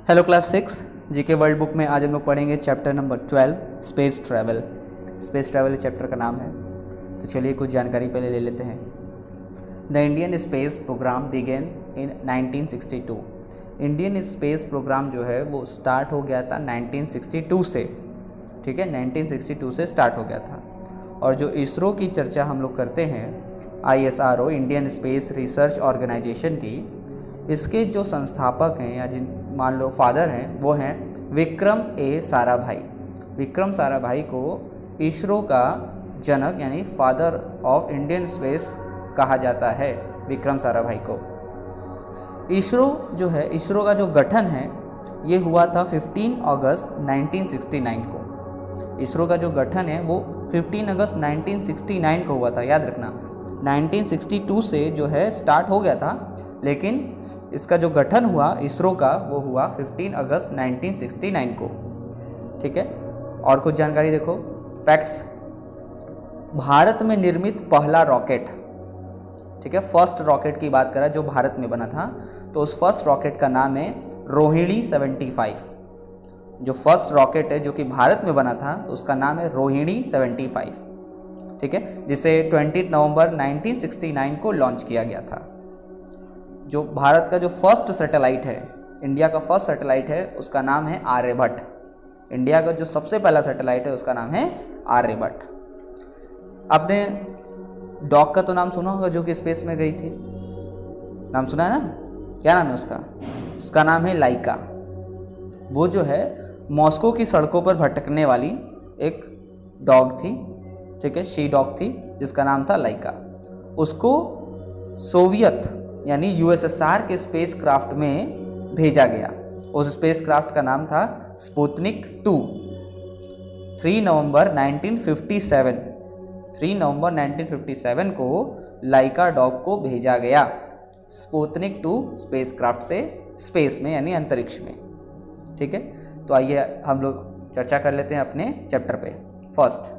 Hello class 6 GK world book में आज हम लोग पढ़ेंगे chapter number 12 space travel. Space travel chapter का नाम है। तो चलिए कुछ जानकारी पहले ले लेते हैं। The Indian space programme began in 1962। Indian space programme जो है वो स्टार्ट हो गया था 1962 से, ठीक है, 1962 से स्टार्ट हो गया था। और जो इसरो की चर्चा हम लोग करते हैं, ISRO Indian Space Research Organisation की, इसके जो संस्थापक हैं या जिन मान लो फादर हैं वो हैं विक्रम ए साराभाई। विक्रम साराभाई को इसरो का जनक यानी फादर ऑफ इंडियन स्पेस कहा जाता है, विक्रम साराभाई को। इसरो जो है, इसरो का जो गठन है ये हुआ था 15 अगस्त 1969 को। इसरो का जो गठन है वो 15 अगस्त 1969 को हुआ था, याद रखना। 1962 से जो है स्टार्ट हो गया था, लेकिन इसका जो गठन हुआ इसरो का वो हुआ 15 अगस्त 1969 को, ठीक है। और कुछ जानकारी देखो, फैक्ट्स। भारत में निर्मित पहला रॉकेट, ठीक है, फर्स्ट रॉकेट की बात करें जो भारत में बना था, तो उस फर्स्ट रॉकेट का नाम है रोहिणी 75। जो फर्स्ट रॉकेट है जो कि भारत में बना था तो उसका नाम है रोहिणी 75, ठीक है, जिसे 20 नवंबर 1969 को लॉन्च किया गया था। जो भारत का जो फर्स्ट सैटेलाइट है, इंडिया का फर्स्ट सैटेलाइट है, उसका नाम है आर्यभट्ट। इंडिया का जो सबसे पहला सैटेलाइट है उसका नाम है आर्यभट्ट। आपने डॉग का तो नाम सुना होगा जो कि स्पेस में गई थी, नाम सुना है ना? क्या नाम है उसका? उसका नाम है लाइका। वो जो है मॉस्को की सड़कों पर भटकने वाली एक डॉग थी, ठीक है, शी डॉग थी, जिसका नाम था लाइका। उसको सोवियत यानी USSR के स्पेस क्राफ्ट में भेजा गया। उस स्पेस क्राफ्ट का नाम था स्पुतनिक 2। 3 नवंबर 1957 को लाइका डॉग को भेजा गया स्पुतनिक 2 स्पेस क्राफ्ट से स्पेस में यानी अंतरिक्ष में, ठीक है। तो आइए हम लोग चर्चा कर लेते हैं अपने चैप्टर पे। First,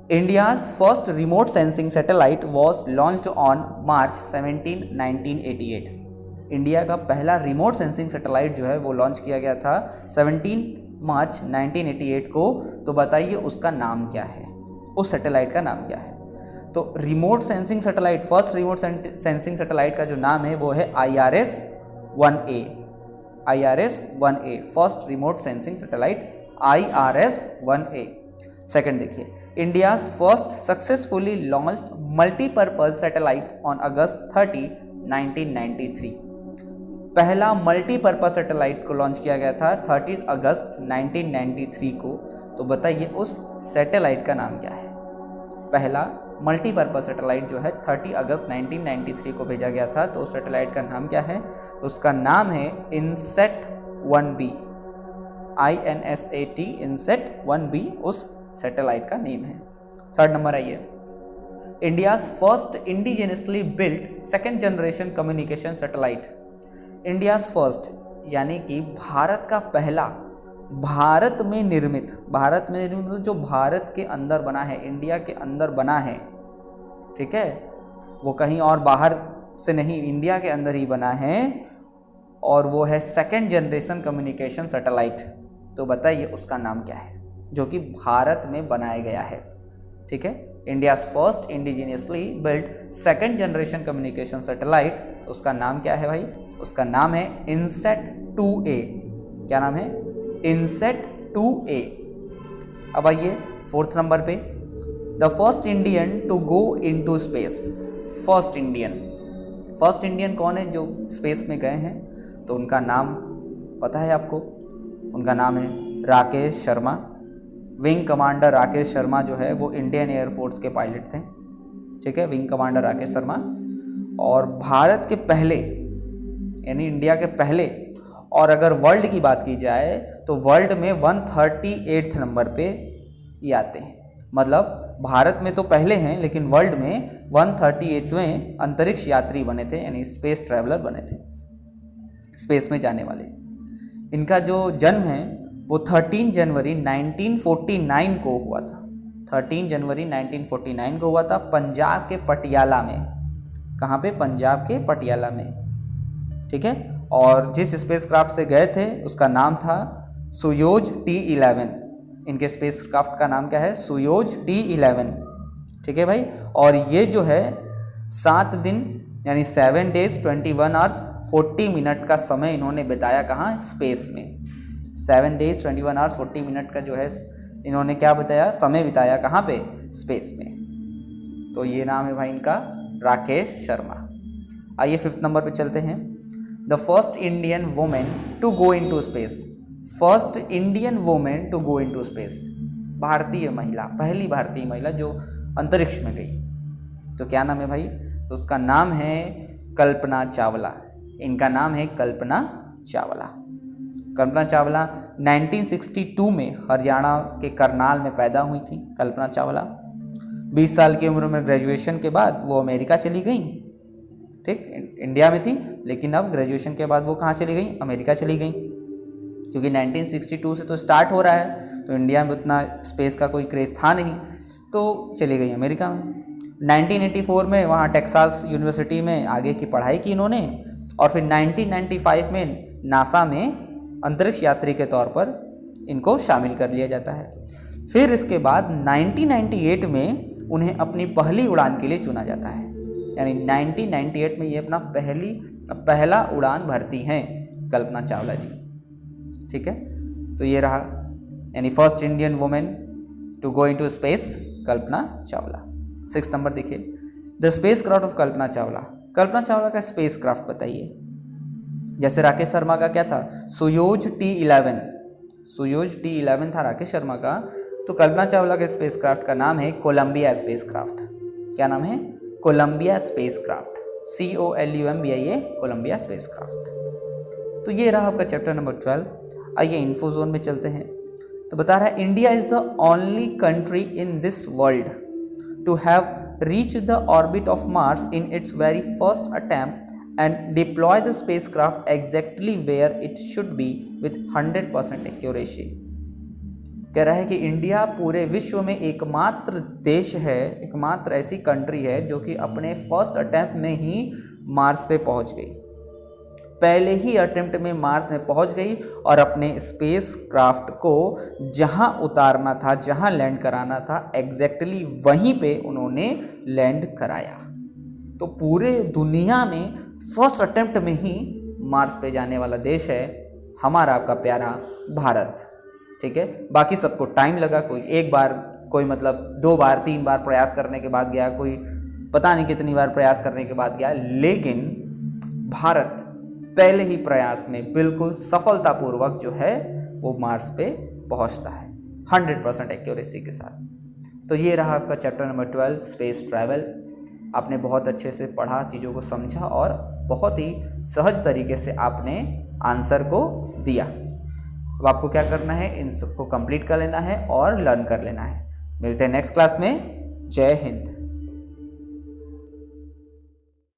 India's first remote sensing satellite was launched on March 17, 1988। India का पहला रिमोट सेंसिंग सैटेलाइट जो है वो लॉन्च किया गया था 17 मार्च 1988 को। तो बताइए उसका नाम क्या है, उस सैटेलाइट का नाम क्या है? तो remote sensing satellite, first remote sensing satellite का जो नाम है वो है IRS-1A। IRS-1A first remote sensing satellite IRS-1A। Second देखिए, India's first successfully launched multipurpose satellite on August 30, 1993। पहला मल्टीपर्पज सैटेलाइट को लॉन्च किया गया था 30 अगस्त 1993 को। तो बताइए उस सैटेलाइट का नाम क्या है? पहला मल्टीपर्पज सैटेलाइट जो है 30 अगस्त 1993 को भेजा गया था, तो उस सैटेलाइट का नाम क्या है? तो उसका नाम है INSAT-1B। INSAT INSAT-1B उस सैटेलाइट का नेम है। थर्ड नंबर आइए, India's first indigenously built second generation communication satellite. India's first यानी कि भारत का पहला, भारत में निर्मित जो भारत के अंदर बना है, इंडिया के अंदर बना है, ठीक है, वो कहीं और बाहर से नहीं, इंडिया के अंदर ही बना है, और वो है सेकेंड जनरेशन कम्युनिकेशन सैटेलाइट। तो बताइए उसका नाम क्या है जो कि भारत में बनाया गया है, ठीक है। India's first indigenously built second generation communication satellite, तो उसका नाम क्या है भाई? उसका नाम है INSAT-2A। क्या नाम है? INSAT-2A। अब आइए फोर्थ नंबर पे, the first Indian to go into space. First Indian कौन है जो स्पेस में गए हैं? तो उनका नाम पता है आपको? उनका नाम है राकेश शर्मा। विंग कमांडर राकेश शर्मा जो है वो इंडियन एयरफोर्स के पायलट थे, ठीक है, विंग कमांडर राकेश शर्मा। और भारत के पहले यानी इंडिया के पहले, और अगर वर्ल्ड की बात की जाए तो वर्ल्ड में 138 नंबर पे ये आते हैं। मतलब भारत में तो पहले हैं, लेकिन वर्ल्ड में 138वें अंतरिक्ष यात्री बने थे, यानी स्पेस ट्रैवलर बने थे, स्पेस में जाने वाले। इनका जो जन्म है वो 13 जनवरी 1949 को हुआ था। 13 जनवरी 1949 को हुआ था पंजाब के पटियाला में। कहाँ पे? पंजाब के पटियाला में, ठीक है। और जिस स्पेसक्राफ्ट से गए थे उसका नाम था सोयूज T11। इनके स्पेसक्राफ्ट का नाम क्या है? Soyuz T11। ठीक है भाई। और ये जो है 7 दिन यानी 7 days 21 hours 40 minute का समय इन्होंने बिताया कहाँ? स्पेस में। 7 days 21 hours 40 minute का जो है इन्होंने क्या बताया? समय बिताया कहाँ पे? स्पेस में। तो ये नाम है भाई इनका राकेश शर्मा। आइए 5th नंबर पे चलते हैं। The first Indian women to go into space. First Indian women to go into space, भारतीय महिला, पहली भारतीय महिला जो अंतरिक्ष में गई। तो क्या नाम है भाई? तो उसका नाम है कल्पना चावला। इनका नाम है कल्पना चावला। कल्पना चावला 1962 में हरियाणा के करनाल में पैदा हुई थी। कल्पना चावला 20 साल की उम्र में ग्रेजुएशन के बाद वो अमेरिका चली गई। ठीक, इंडिया में थी लेकिन अब ग्रेजुएशन के बाद वो कहाँ चली गई? अमेरिका चली गई। क्योंकि 1962 से तो स्टार्ट हो रहा है, तो इंडिया में उतना स्पेस का कोई क्रेज़ था नहीं, तो चली गई अमेरिका में। 1984 में वहाँ टेक्सास यूनिवर्सिटी में आगे की पढ़ाई की इन्होंने, और फिर 1995 में नासा में अंतरिक्ष यात्री के तौर पर इनको शामिल कर लिया जाता है। फिर इसके बाद 1998 में उन्हें अपनी पहली उड़ान के लिए चुना जाता है। यानी 1998 में ये अपना पहला उड़ान भरती हैं कल्पना चावला जी। ठीक है, तो ये रहा यानी first Indian women to go into space, Kalpana Chawla. 6th number देखिए, the spacecraft of Kalpana Chawla. Kalpana Chawla का स्पेस क्राफ्ट बताइए। जैसे राकेश शर्मा का क्या था? Soyuz T11। सोयूज T11 था राकेश शर्मा का, तो कल्पना चावला के स्पेस क्राफ्ट का नाम है कोलंबिया स्पेस क्राफ्ट। क्या नाम है? Columbia spacecraft, COLUMBIA, Columbia spacecraft. तो ये रहा आपका चैप्टर नंबर 12। आइए इन्फो जोन में चलते हैं। तो बता रहा है India is the only country in this world to have reach the orbit of Mars in its very first attempt and deploy the spacecraft exactly where it should be with 100% accuracy. कह रहा है कि India पूरे विश्व में एकमात्र देश है, एकमात्र ऐसी कंट्री है जो कि अपने फर्स्ट अटेम्प्ट में ही मार्स पे पहुंच गई। पहले ही अटेम्प्ट में मार्स में पहुंच गई और अपने स्पेस क्राफ्ट को जहां उतारना था, जहां लैंड कराना था, एग्जैक्टली वहीं पे उन्होंने लैंड कराया। तो पूरे दुनिया में फर्स्ट अटेम्प्ट में ही मार्स पे जाने वाला देश है हमारा आपका प्यारा भारत। ठीक है, बाकी सबको टाइम लगा, कोई एक बार, कोई मतलब 2 बार 3 बार प्रयास करने के बाद गया, कोई पता नहीं कितनी बार प्रयास करने के बाद गया, लेकिन भारत पहले ही प्रयास में बिल्कुल सफलतापूर्वक जो है वो मार्स पे पहुंचता है 100% एक्यूरेसी के साथ। तो ये रहा आपका चैप्टर नंबर 12 स्पेस ट्रैवल। आपने बहुत अच्छे से पढ़ा, चीज़ों को समझा और बहुत ही सहज तरीके से आपने आंसर को दिया। अब आपको क्या करना है? इन सबको कंप्लीट कर लेना है और लर्न कर लेना है। मिलते हैं नेक्स्ट क्लास में। जय हिंद।